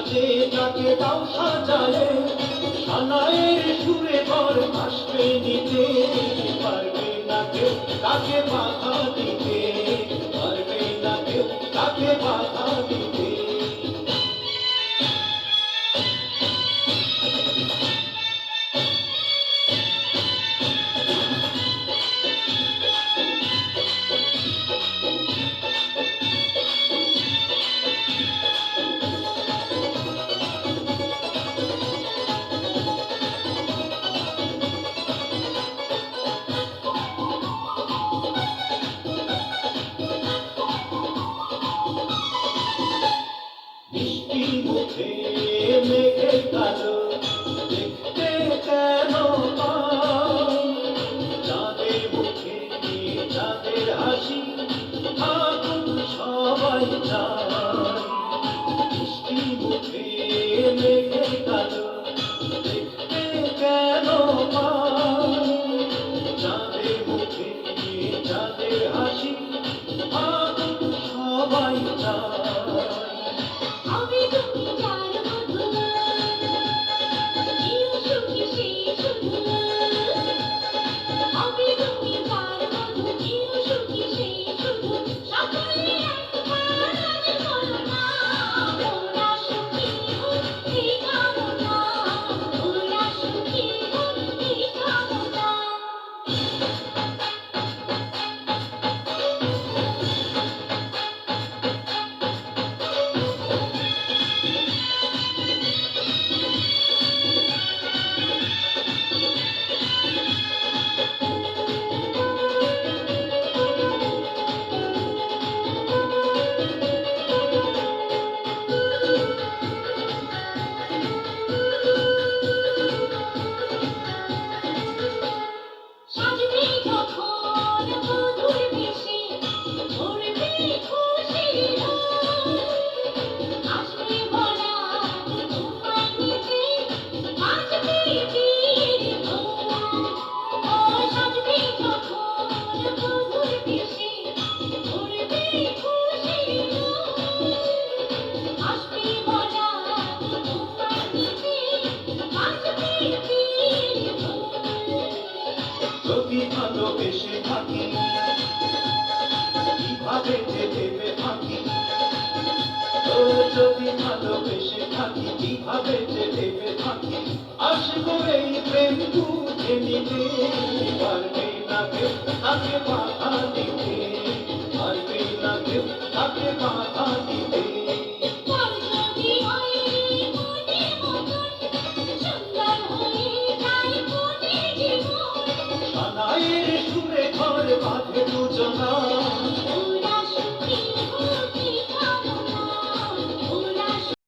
সাজে তাকে দাও সাজায়ে সানায়ের সুরে ঘর আসবে নিতে পারবে না কেউ তাকে বাধা দিতে পারবে না কেউ তাকে বাধা দিতে মুখে মেঘের কালো দেখতে কেন চাঁদের মুখে চাঁদের হাসি থাকুক সবাই চায় বৃষ্টি মুখে মেঘের কালো দেখতে কেন চাঁদের মুখে চাঁদের হাসি থাকুক সবাই চায় আমি তুমি যার বধূ প্রিয় সুখী সেই শুধু আমি তুমি যার বধূ প্রিয় সুখী সেই শুধু সকলে একবার আজ করো না ওরা সুখী হোক এই কামনা ওরা সুখী হোক এই কামনা সাজবে যখন মধুর বেশে ভরবে খুশির রোদ আসবে বরাত তোমায় নিতে বাজবে বীর ঘোষ ও সাজবে যখন মধুর বেশে ভরবে খুশির রোদ আসবে বরাত তোমায় নিতে বাজবে বীর ঘোষ যদি ভালোবেসে থাকি কিভাবে যে দেবে ফাঁকি ও যদি ভালোবেসে থাকি কিভাবে যে দেবে ফাঁকি আসবো এই প্রেম বুঝে নিতে পারবে না কেউ তাকে বাধা দিতে পারবে না কেউ তাকে বাধা দিতে